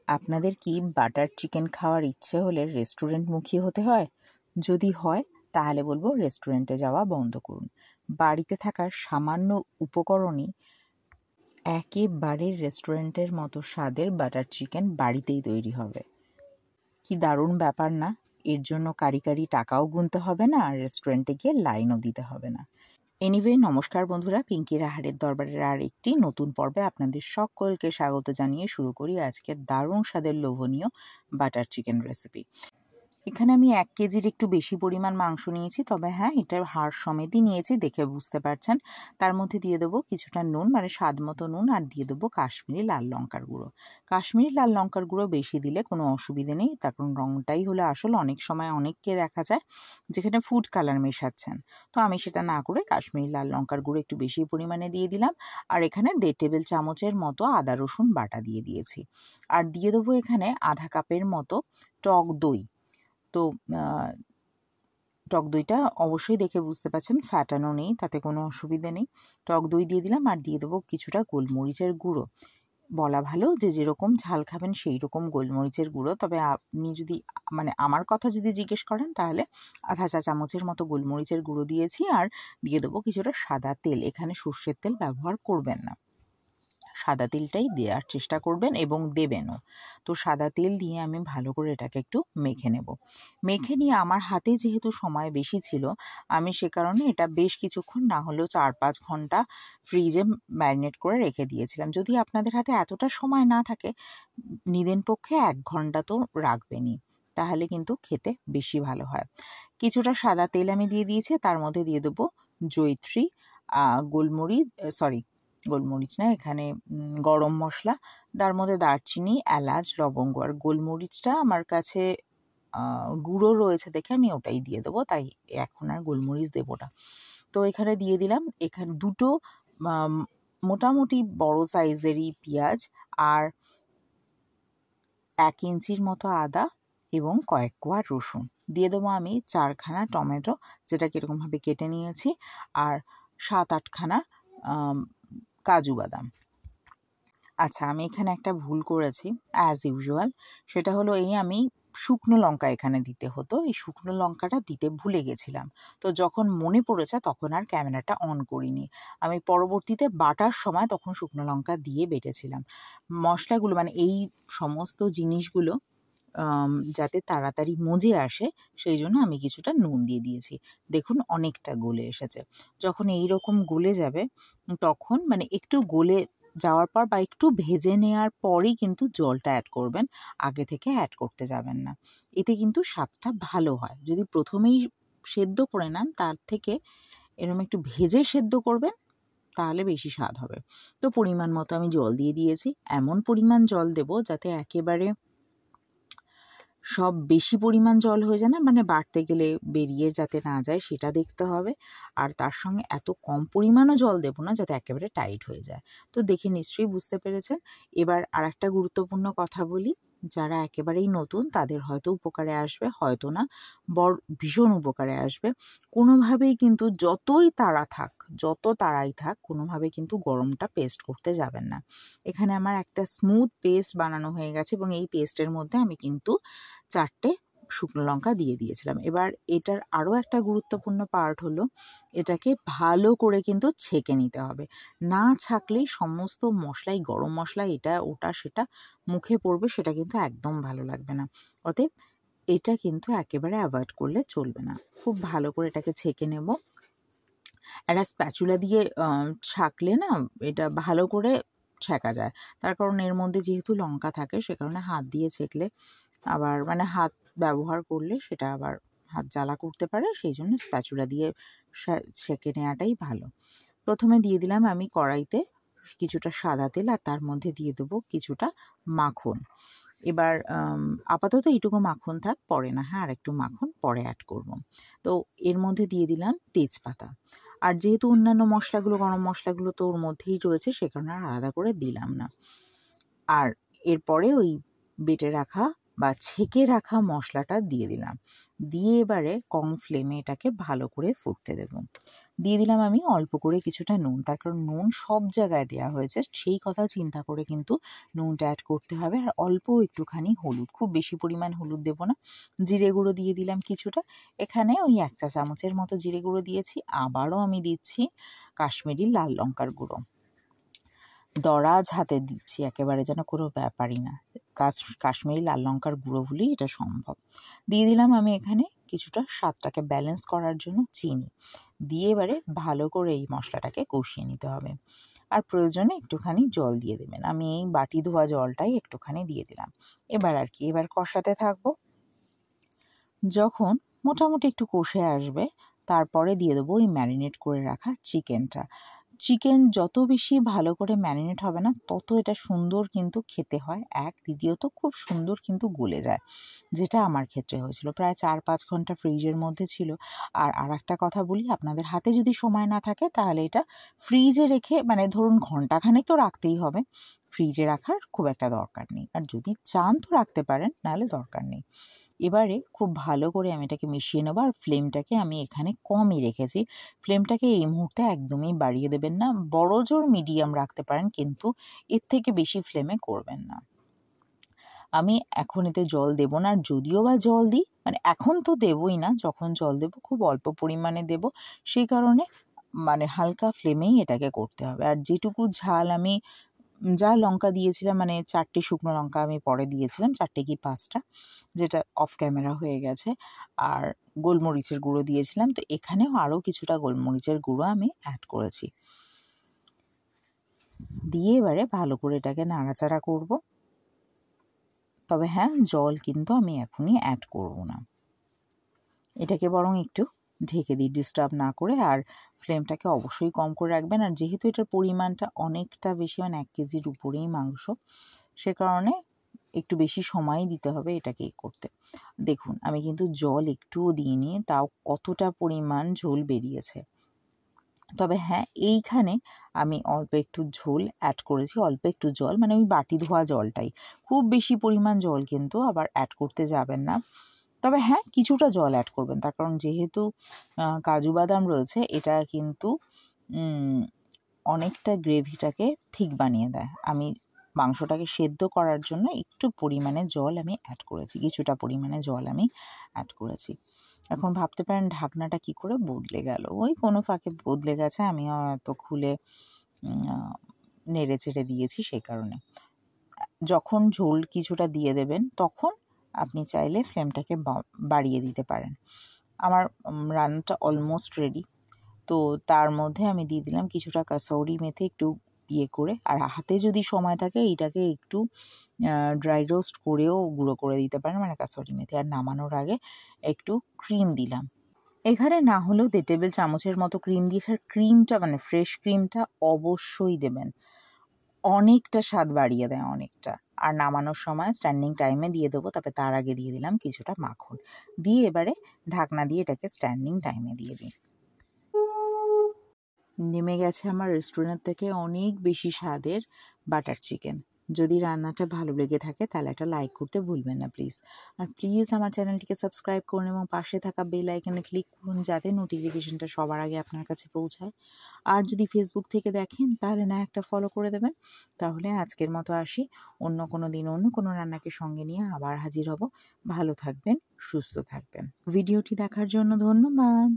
আপনাদের কি butter chicken খাওয়ার ইচ্ছে হলে রেস্টুরেন্টমুখী হতে হয়? যদি হয় তাহলে বলবো রেস্টুরেন্টে যাওয়া বন্ধ করুন। বাড়িতে থাকা সামান্য উপকরণই একেবারে রেস্টুরেন্টের মতো স্বাদের বাটার চিকেন বাড়িতেই তৈরি হবে। কি দারুণ ব্যাপার না? এর জন্য কারি টাকাও গুনতে হবে না, আর রেস্টুরেন্টে গিয়ে লাইনও দিতে হবে না। এনিওয়ে, নমস্কার বন্ধুরা, পিঙ্কির আহারের দরবারের আর একটি নতুন পর্বে আপনাদের সকলকে স্বাগত জানিয়ে শুরু করি আজকে দারুণ স্বাদের লোভনীয় বাটার চিকেন রেসিপি। এখানে আমি 1 কেজির একটু বেশি পরিমাণ মাংস নিয়েছি, তবে হ্যাঁ, এটার হাড় সমেতই নিয়েছি, দেখে বুঝতে পারছেন। তার মধ্যে দিয়ে দেবো কিছুটা নুন, মানে স্বাদ মতো নুন, আর দিয়ে দেবো কাশ্মীরি লাল লঙ্কার গুঁড়ো। কাশ্মীরি লাল লঙ্কার গুঁড়ো বেশি দিলে কোনো অসুবিধে নেই, তার কারণ রঙটাই হলো আসল। অনেক সময় অনেককে দেখা যায় যেখানে ফুড কালার মেশাচ্ছেন, তো আমি সেটা না করে কাশ্মীরি লাল লঙ্কার গুঁড়ো একটু বেশি পরিমাণে দিয়ে দিলাম। আর এখানে 1.5 টেবিল চামচের মতো আদা রসুন বাটা দিয়ে দিয়েছি। আর দিয়ে দেবো এখানে আধা কাপের মতো টক দই। তো টক দইটা অবশ্যই দেখে বুঝতে পারছেন ফ্যাটানো নেই, তাতে কোনো অসুবিধে নেই। টক দই দিয়ে দিলাম, আর দিয়ে দেবো কিছুটা গোলমরিচের গুঁড়ো। বলা ভালো যে যেরকম ঝাল খাবেন সেই রকম গোলমরিচের গুঁড়ো, তবে আপনি যদি মানে আমার কথা যদি জিজ্ঞেস করেন তাহলে আধা চা চামচের মতো গোলমরিচের গুঁড়ো দিয়েছি। আর দিয়ে দেবো কিছুটা সাদা তেল। এখানে সর্ষের তেল ব্যবহার করবেন না, সাদা তেলটাই দেওয়ার চেষ্টা করবেন এবং দেবেনও। তো সাদা তেল দিয়ে আমি ভালো করে এটাকে একটু মেখে নেব। মেখে নিয়ে আমার হাতে যেহেতু সময় বেশি ছিল, আমি সে কারণে এটা বেশ কিছুক্ষণ, না হলেও 4-5 ঘন্টা ফ্রিজে ম্যারিনেট করে রেখে দিয়েছিলাম। যদি আপনাদের হাতে এতটা সময় না থাকে, নিদেন পক্ষে 1 ঘন্টা তো রাখবেনই, তাহলে কিন্তু খেতে বেশি ভালো হয়। কিছুটা সাদা তেল আমি দিয়ে দিয়েছি, তার মধ্যে দিয়ে দেবো জয়িত্রী, গোলমরিচ না, এখানে গরম মশলা, তার মধ্যে দারচিনি, এলাচ, লবঙ্গ। আর গোলমরিচটা আমার কাছে গুঁড়ো রয়েছে দেখে আমি ওটাই দিয়ে দেবো, তাই এখন আর গোলমরিচ দেবো না। তো এখানে দিয়ে দিলাম এখানে 2টো মোটামুটি বড় সাইজেরই পেঁয়াজ, আর 1 ইঞ্চির মতো আদা এবং কয়েক কোয়া রসুন। দিয়ে দেবো আমি 4খানা টমেটো, যেটাকে এরকমভাবে কেটে নিয়েছি, আর 7-8খানা কাজু বাদাম। আচ্ছা, আমি এখানে একটা ভুল করেছি অ্যাজ ইউজুয়াল, সেটা হলো আমি শুকনো লঙ্কা এখানে দিতে হতো, এই শুকনো লঙ্কাটা দিতে ভুলে গেছিলাম। তো যখন মনে পড়েছে তখন আর ক্যামেরাটা অন করিনি। আমি পরবর্তীতে বাটার সময় তখন শুকনো লঙ্কা দিয়ে বেটেছিলাম। মশলাগুলো মানে এই সমস্ত জিনিসগুলো যাতে তাড়াতাড়ি মজে আসে, সেই জন্য আমি কিছুটা নুন দিয়ে দিয়েছি। দেখুন অনেকটা গলে এসেছে। যখন এই রকম গলে যাবে তখন মানে একটু গলে যাওয়ার পর বা একটু ভেজে নেওয়ার পরই কিন্তু জলটা অ্যাড করবেন, আগে থেকে অ্যাড করতে যাবেন না। এতে কিন্তু স্বাদটা ভালো হয়। যদি প্রথমেই সেদ্ধ করে নেন, তার থেকে এরকম একটু ভেজে সেদ্ধ করবেন, তাহলে বেশি স্বাদ হবে। তো পরিমাণ মতো আমি জল দিয়ে দিয়েছি। এমন পরিমাণ জল দেব যাতে একেবারে সব বেশি পরিমাণ জল হয়ে যায় না, মানে বাড়তে গেলে বেরিয়ে যাতে না যায় সেটা দেখতে হবে। আর তার সঙ্গে এত কম পরিমাণও জল দেবো না যাতে একেবারে টাইট হয়ে যায়। তো দেখে নিশ্চয়ই বুঝতে পেরেছেন। এবার আরেকটা গুরুত্বপূর্ণ কথা বলি, যারা একেবারেই নতুন তাদের হয়তো উপকারে আসবে, হয়তো না, ভীষণ উপকারে আসবে। কোনোভাবেই কিন্তু যত তাড়াই থাক, কোনোভাবেই কিন্তু গরমটা পেস্ট করতে যাবেন না। এখানে আমার একটা স্মুথ পেস্ট বানানো হয়ে গেছে, এবং এই পেস্টের মধ্যে আমি কিন্তু 4টে শুকনো লঙ্কা দিয়ে দিয়েছিলাম। এবার এটার আরও একটা গুরুত্বপূর্ণ পার্ট হলো, এটাকে ভালো করে কিন্তু ছেঁকে নিতে হবে। না ছাঁকলেই সমস্ত মশলাই, গরম মশলা এটা ওটা সেটা মুখে পড়বে, সেটা কিন্তু একদম ভালো লাগবে না। অতএব এটা কিন্তু একেবারে অ্যাভয়েড করলে চলবে না। খুব ভালো করে এটাকে ছেঁকে নেব। একটা স্প্যাচুলা দিয়ে ছাঁকলে না এটা ভালো করে ছেঁকা যায়, তার কারণ এর মধ্যে যেহেতু লঙ্কা থাকে, সে কারণে হাত দিয়ে ছেঁকলে আবার মানে হাত ব্যবহার করলে সেটা আবার হাত জ্বালা করতে পারে, সেই জন্য স্প্যাচুলা দিয়ে ছেঁকে নেওয়াটাই ভালো। প্রথমে দিয়ে দিলাম আমি কড়াইতে কিছুটা সাদা তেল, আর তার মধ্যে দিয়ে দেবো কিছুটা মাখন। এবার আপাতত এইটুকু মাখন থাক, পরে না হ্যাঁ আর একটু মাখন পরে অ্যাড করব। তো এর মধ্যে দিয়ে দিলাম তেজপাতা। আর যেহেতু অন্যান্য মশলাগুলো, গরম মশলাগুলো তো ওর মধ্যেই রয়েছে, সে কারণে আর আলাদা করে দিলাম না। আর এরপরে ওই বেটে রাখা বা ছেঁকে রাখা মশলাটা দিয়ে দিলাম। দিয়ে এবারে কম ফ্লেমে এটাকে ভালো করে ফুটতে দেব। দিয়ে দিলাম আমি অল্প করে কিছুটা নুন, তার কারণ নুন সব জায়গায় দেওয়া হয়েছে, সেই কথা চিন্তা করে কিন্তু নুনটা অ্যাড করতে হবে। আর অল্প একটুখানি হলুদ, খুব বেশি পরিমাণ হলুদ দেব না। জিরে গুঁড়ো দিয়ে দিলাম কিছুটা, এখানে ওই 1 চা চামচের মতো জিরে গুঁড়ো দিয়েছি। আবারও আমি দিচ্ছি কাশ্মীরি লাল লঙ্কার গুঁড়ো, দরাজ হাতে দিচ্ছি, একেবারে যেন কোনো ব্যাপারই না, কাশ্মীরি লাল লঙ্কার গুঁড়ো হলেই এটা সম্ভব। দিয়ে দিলাম আমি এখানে কিছুটা স্বাদটাকে ব্যালেন্স করার জন্য চিনি। দিয়ে এবারে ভালো করে এই মশলাটাকে কষিয়ে নিতে হবে। আর প্রয়োজনে একটুখানি জল দিয়ে দেবেন। আমি এই বাটি ধোয়া জলটাই একটুখানি দিয়ে দিলাম। এবার কষাতে থাকবো। যখন মোটামুটি একটু কষে আসবে, তারপরে দিয়ে দেবো ওই ম্যারিনেট করে রাখা চিকেনটা। চিকেন যত বেশি ভালো করে ম্যারিনেট হবে না, তত এটা সুন্দর কিন্তু খেতে হয়। দ্বিতীয়ত খুব সুন্দর কিন্তু গলে যায়, যেটা আমার ক্ষেত্রে হয়েছিল। প্রায় 4-5 ঘন্টা ফ্রিজের মধ্যে ছিল। আর একটা কথা বলি, আপনাদের হাতে যদি সময় না থাকে তাহলে এটা ফ্রিজে রেখে, মানে ধরুন ঘন্টাখানেক তো রাখতেই হবে, ফ্রিজে রাখার খুব একটা দরকার নেই। আর যদি চান তো রাখতে পারেন, নাহলে দরকার নেই। এবারে খুব ভালো করে আমি এটাকে মিশিয়ে নেবো। আর ফ্লেমটাকে আমি এখানে কমই রেখেছি। ফ্লেমটাকে এই মুহূর্তে একদমই বাড়িয়ে দেবেন না, বড়জোর মিডিয়াম রাখতে পারেন, কিন্তু এর থেকে বেশি ফ্লেমে করবেন না। আমি এখন এতে জল দেব না, আর যদিও বা জল দিই, মানে এখন তো দেবই না, যখন জল দেব খুব অল্প পরিমাণে দেব। সেই কারণে মানে হালকা ফ্লেমেই এটাকে করতে হবে। আর যেটুকু ঝাল আমি যা লঙ্কা দিয়েছিলাম, মানে 4টে শুকনো লঙ্কা আমি পরে দিয়েছিলাম, 4টে কি 5টা, যেটা অফ ক্যামেরা হয়ে গেছে। আর গোলমরিচের গুঁড়ো দিয়েছিলাম, তো এখানেও আরও কিছুটা গোলমরিচের গুঁড়ো আমি অ্যাড করেছি। দিয়ে এবারে ভালো করে এটাকে নাড়াচাড়া করব। তবে হ্যাঁ, জল কিন্তু আমি এখনই অ্যাড করব না, এটাকে বরং একটু ঢেকে দিই ডিস্টার্ব না করে। আর ফ্লেমটাকে অবশ্যই কম করে রাখবেন। আর যেহেতু এটার পরিমাণটা অনেকটা বেশি, মানে 1 কেজির উপরেই মাংস, সে কারণে একটু বেশি সময়ই দিতে হবে এটাকে করতে। দেখুন আমি কিন্তু জল একটুও দিইনি, তাও কতটা পরিমাণ ঝোল বেরিয়েছে। তবে হ্যাঁ, এইখানে আমি অল্প একটু ঝোল অ্যাড করেছি, অল্প একটু জল, মানে ওই বাটি ধোয়া জলটাই। খুব বেশি পরিমাণ জল কিন্তু আবার অ্যাড করতে যাবেন না। তবে হ্যাঁ, কিছুটা জল অ্যাড করবেন, তার কারণ যেহেতু কাজু বাদাম রয়েছে, এটা কিন্তু অনেকটা গ্রেভিটাকে ঠিক বানিয়ে দেয়। আমি মাংসটাকে সেদ্ধ করার জন্য একটু পরিমাণে জল আমি অ্যাড করেছি, কিছুটা পরিমাণে জল আমি অ্যাড করেছি। এখন ভাবতে পারেন ঢাকনাটা কি করে বদলে গেল, ওই কোনো ফাঁকে বদলে গেছে, আমিও এত খুলে নেড়ে চেড়ে দিয়েছি সেই কারণে। যখন ঝোল কিছুটা দিয়ে দেবেন, তখন আপনি চাইলে ফ্লেমটাকে বাড়িয়ে দিতে পারেন। আমার রান্নাটা অলমোস্ট রেডি। তো তার মধ্যে আমি দিয়ে দিলাম কিছুটা কাসৌরি মেথি, একটু করে। আর হাতে যদি সময় থাকে এইটাকে একটু ড্রাই রোস্ট করেও গুঁড়ো করে দিতে পারেন, মানে কাসৌরি মেথি। আর নামানোর আগে একটু ক্রিম দিলাম। এখানে না হলেও 1.5 টেবিল চামচের মতো ক্রিম দিয়েছি। আর ক্রিমটা, মানে ফ্রেশ ক্রিমটা অবশ্যই দেবেন, অনেকটা স্বাদ বাড়িয়ে দেয়, অনেকটা। আর নামানোর সময় স্ট্যান্ডিং টাইমে দিয়ে দেবো, তবে তার আগে দিয়ে দিলাম কিছুটা মাখন। দিয়ে এবারে ঢাকনা দিয়ে এটাকে স্ট্যান্ডিং টাইমে দিয়ে দিই। নেমে গেছে আমার রেস্টুরেন্ট থেকে অনেক বেশি স্বাদের বাটার চিকেন। যদি রান্নাটা ভালো লেগে থাকে তাহলে একটা লাইক করতে ভুলবেন না প্লিজ। আর প্লিজ আমার চ্যানেলটিকে সাবস্ক্রাইব করুন এবং পাশে থাকা বেল আইকনে ক্লিক করুন, যাতে নোটিফিকেশনটা সবার আগে আপনার কাছে পৌঁছায়। আর যদি ফেসবুক থেকে দেখেন তাহলে না একটা ফলো করে দেবেন। তাহলে আজকের মতো আসি, অন্য কোনো দিন অন্য কোনো রান্নাকে সঙ্গে নিয়ে আবার হাজির হব। ভালো থাকবেন, সুস্থ থাকবেন। ভিডিওটি দেখার জন্য ধন্যবাদ।